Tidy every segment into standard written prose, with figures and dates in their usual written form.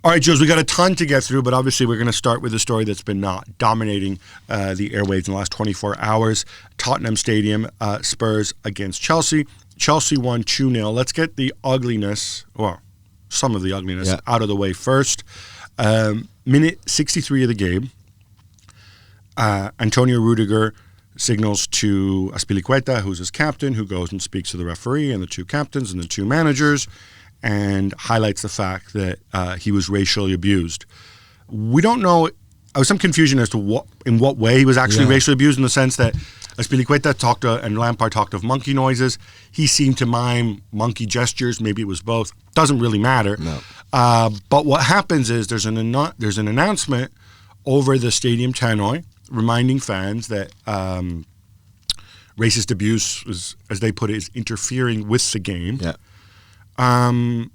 All right, Jules, we got a ton to get through, but obviously we're going to start with a story that's been dominating the airwaves in the last 24 hours. Tottenham Stadium, Spurs against Chelsea. Chelsea won 2-0. Let's get the ugliness, or some of the ugliness, out of the way first. Minute 63 of the game, Antonio Rudiger signals to Azpilicueta, who's his captain, who goes and speaks to the referee and the two captains and the two managers, and highlights the fact that he was racially abused. We don't know. There was some confusion as to in what way he was actually racially abused, in the sense that Azpilicueta and Lampard talked of monkey noises. He seemed to mime monkey gestures. Maybe it was both. Doesn't really matter. No. But what happens is there's an announcement over the stadium tannoy reminding fans that racist abuse, as they put it, is interfering with the game. Yeah. And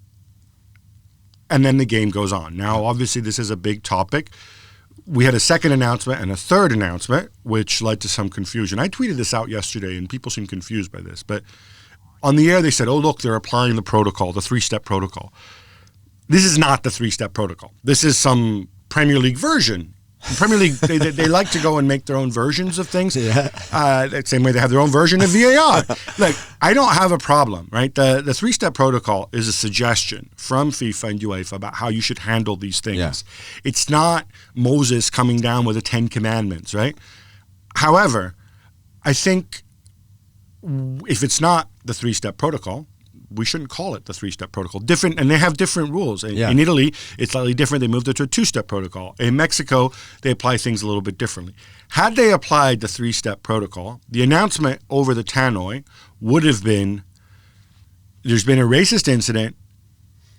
then the game goes on. Now, obviously, this is a big topic. We had a second announcement and a third announcement, which led to some confusion. I tweeted this out yesterday, and people seemed confused by this. But on the air, they said, oh, look, they're applying the protocol, the three-step protocol. This is not the three-step protocol. This is some Premier League version. In Premier League, they like to go and make their own versions of things. The same way they have their own version of VAR. Like, I don't have a problem, right? The three-step protocol is a suggestion from FIFA and UEFA about how you should handle these things. Yeah. It's not Moses coming down with the 10 Commandments, right? However, I think if it's not the three-step protocol, we shouldn't call it the three-step protocol. Different, and they have different rules. In Italy, it's slightly different. They moved it to a two-step protocol. In Mexico, they apply things a little bit differently. Had they applied the three-step protocol, the announcement over the tannoy would have been, there's been a racist incident.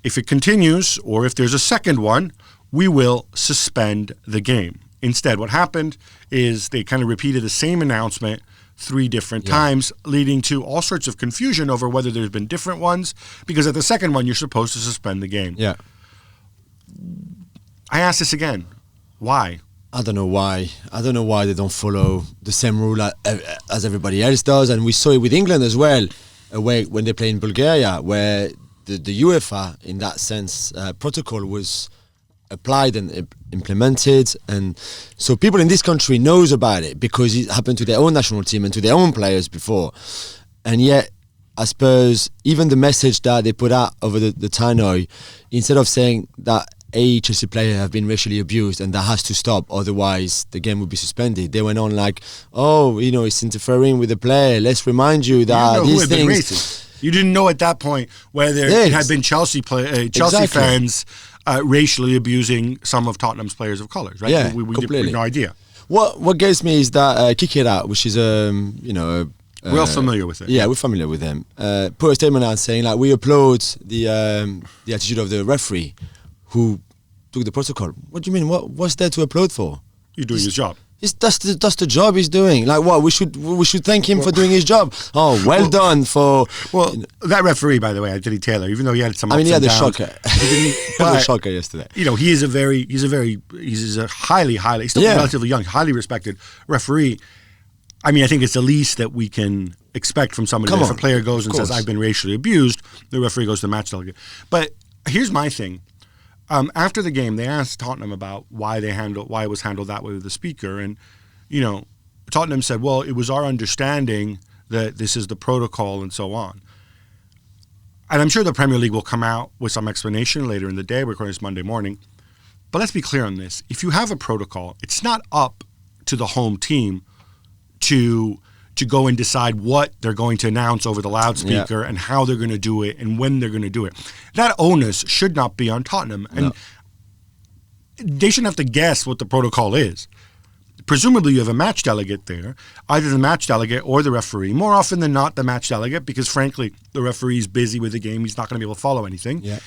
If it continues, or if there's a second one, we will suspend the game. Instead, what happened is they kind of repeated the same announcement 3 different times, leading to all sorts of confusion over whether there's been different ones, because at the second one, you're supposed to suspend the game. Yeah. I ask this again. Why? I don't know why. I don't know why they don't follow the same rule as everybody else does. And we saw it with England as well, when they play in Bulgaria, where the UEFA, in that sense, protocol was applied and implemented, and so people in this country knows about it because it happened to their own national team and to their own players before. And yet, I suppose even the message that they put out over the tannoy, instead of saying that a Chelsea player have been racially abused and that has to stop, otherwise the game would be suspended, they went on like, oh, it's interfering with the player. Let's remind you that these things. You didn't know at that point whether it had been Chelsea fans racially abusing some of Tottenham's players of colours, right? Yeah, we had no idea. What gets me is that Kikera, which is we're all familiar with it. Yeah, we're familiar with him. Put a statement out saying like, we applaud the attitude of the referee who took the protocol. What do you mean? What's there to applaud for? He's doing his job. That's the job he's doing. Like what? We should thank him for doing his job. Oh, well done for. Well, that referee, by the way, Anthony Taylor, even though he had some. He had a shocker. He had a shocker yesterday. He's a highly, he's still relatively young, highly respected referee. I think it's the least that we can expect from somebody. If a player goes and says, "I've been racially abused," the referee goes to the match delegate. But here's my thing. After the game, they asked Tottenham about why it was handled that way with the speaker, and Tottenham said, "Well, it was our understanding that this is the protocol and so on." And I'm sure the Premier League will come out with some explanation later in the day. We're recording this Monday morning, but let's be clear on this: if you have a protocol, it's not up to the home team to go and decide what they're going to announce over the loudspeaker and how they're going to do it and when they're going to do it. That onus should not be on Tottenham. And they shouldn't have to guess what the protocol is. Presumably you have a match delegate there, either the match delegate or the referee. More often than not, the match delegate, because frankly, the referee's busy with the game. He's not going to be able to follow anything. Yeah.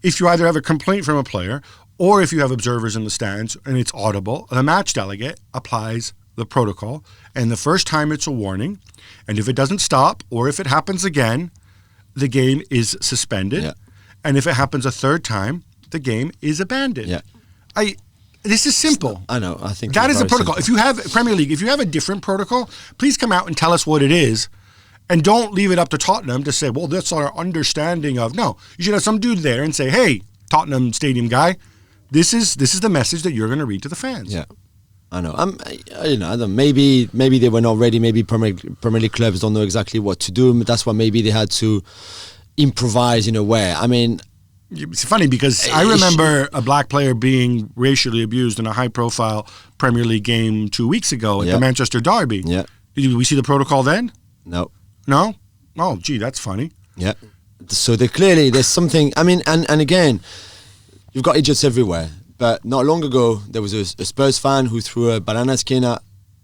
If you either have a complaint from a player or if you have observers in the stands and it's audible, the match delegate applies the protocol, and the first time it's a warning, and if it doesn't stop or if it happens again, the game is suspended, and if it happens a third time, the game is abandoned. This is simple. I know. I think that is the protocol. Simple. If you have Premier League, if you have a different protocol, please come out and tell us what it is, and don't leave it up to Tottenham to say, well, that's our understanding of. No, you should have some dude there and say, hey, Tottenham Stadium guy, This is the message that you're going to read to the fans. Yeah. I know. I don't know. Maybe they were not ready. Maybe Premier League clubs don't know exactly what to do. That's why maybe they had to improvise in a way. I mean, it's funny because I remember a black player being racially abused in a high-profile Premier League game 2 weeks ago at the Manchester Derby. Yeah. Did we see the protocol then? No. No? Oh, gee, that's funny. Yeah. So there's something. I mean, and again, you've got idiots everywhere. But not long ago, there was a Spurs fan who threw a banana skin at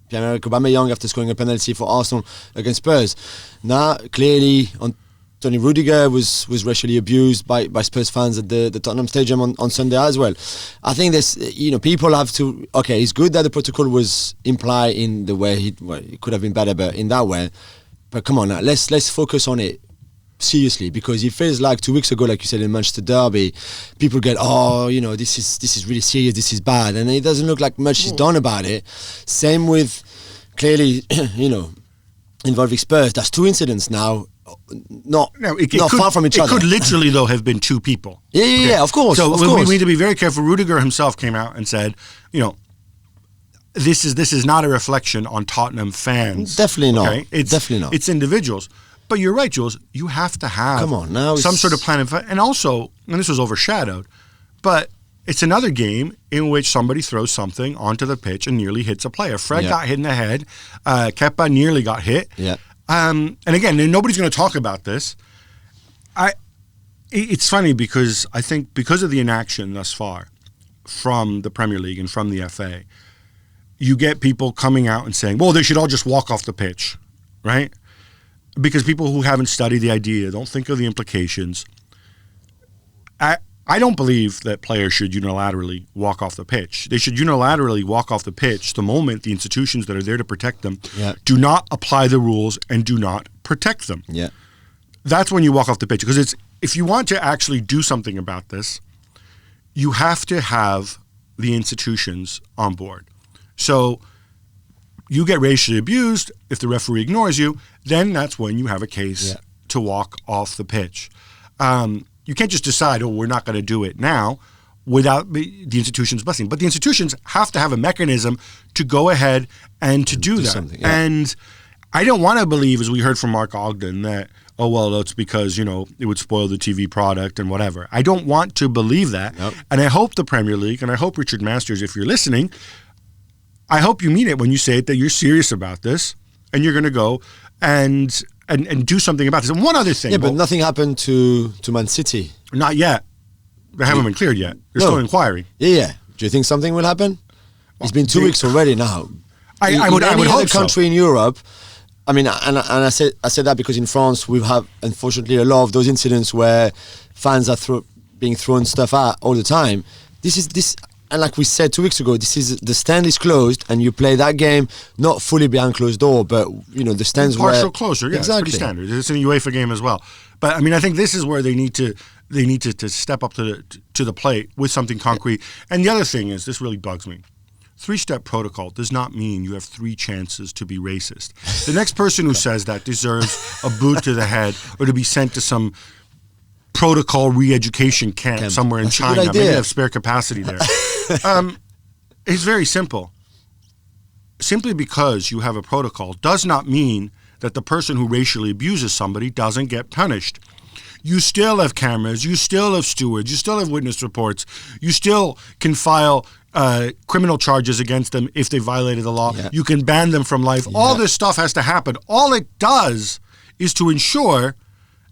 Pierre-Emerick Aubameyang after scoring a penalty for Arsenal against Spurs. Now, clearly, Tony Rudiger was racially abused by Spurs fans at the Tottenham Stadium on Sunday as well. I think people have to. Okay, it's good that the protocol was implied in the way it could have been better, but in that way. But come on, now, let's focus on it seriously, because it feels like 2 weeks ago, like you said, in Manchester Derby, people get, this is really serious, this is bad, and it doesn't look like much is done about it. Same with, clearly, involving Spurs. That's 2 incidents now, not far from each other. It could literally, though, have been 2 people. Yeah, of course. So we need to be very careful. Rudiger himself came out and said, this is not a reflection on Tottenham fans. Definitely not. Okay? Definitely not. It's individuals. But you're right, Jules. You have to have some sort of plan. And also, and this was overshadowed, but it's another game in which somebody throws something onto the pitch and nearly hits a player. Fred got hit in the head. Kepa nearly got hit. Yeah. And again, nobody's going to talk about this. It's funny because I think because of the inaction thus far from the Premier League and from the FA, you get people coming out and saying, well, they should all just walk off the pitch, right? Because people who haven't studied the idea don't think of the implications. I don't believe that players should unilaterally walk off the pitch. They should unilaterally walk off the pitch the moment the institutions that are there to protect them do not apply the rules and do not protect them. Yeah. That's when you walk off the pitch. Because if you want to actually do something about this, you have to have the institutions on board. So you get racially abused, if the referee ignores you, then that's when you have a case to walk off the pitch. You can't just decide, we're not going to do it now without the institution's blessing. But the institutions have to have a mechanism to go ahead and to do that. And I don't want to believe, as we heard from Mark Ogden, that, it's because, it would spoil the TV product and whatever. I don't want to believe that. Nope. And I hope the Premier League, and I hope Richard Masters, if you're listening, I hope you mean it when you say it, that you're serious about this and you're going to go and do something about this. And one other thing. Yeah, but nothing happened to Man City. Not yet. They haven't been cleared yet. They're still inquiring. Yeah. Do you think something will happen? It's been 2 weeks already now. I would hope so. Country in Europe, I mean, and I said that because in France we have, unfortunately, a lot of those incidents where fans are being thrown stuff out all the time. And like we said 2 weeks ago, the stand is closed, and you play that game not fully behind closed door, but the stands were partial closure. Yeah, exactly. It's pretty standard. It's in a UEFA game as well. But I mean, I think this is where they need to step up to the plate with something concrete. And the other thing is, this really bugs me. 3-step protocol does not mean you have 3 chances to be racist. The next person who says that deserves a boot to the head or to be sent to some protocol re-education camp somewhere in China. Maybe they have spare capacity there. It's very simple. Simply because you have a protocol does not mean that the person who racially abuses somebody doesn't get punished. You still have cameras, you still have stewards, you still have witness reports, you still can file criminal charges against them if they violated the law. You can ban them from life. All this stuff has to happen. All it does is to ensure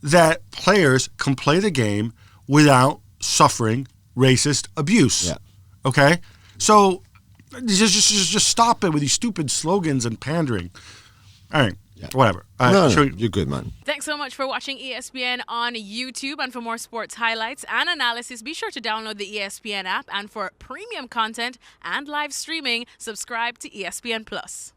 that players can play the game without suffering racist abuse. Okay? So just stop it with these stupid slogans and pandering. All right. Whatever. You're good, man. Thanks so much for watching ESPN on YouTube. And for more sports highlights and analysis, be sure to download the ESPN app. And for premium content and live streaming, subscribe to ESPN Plus.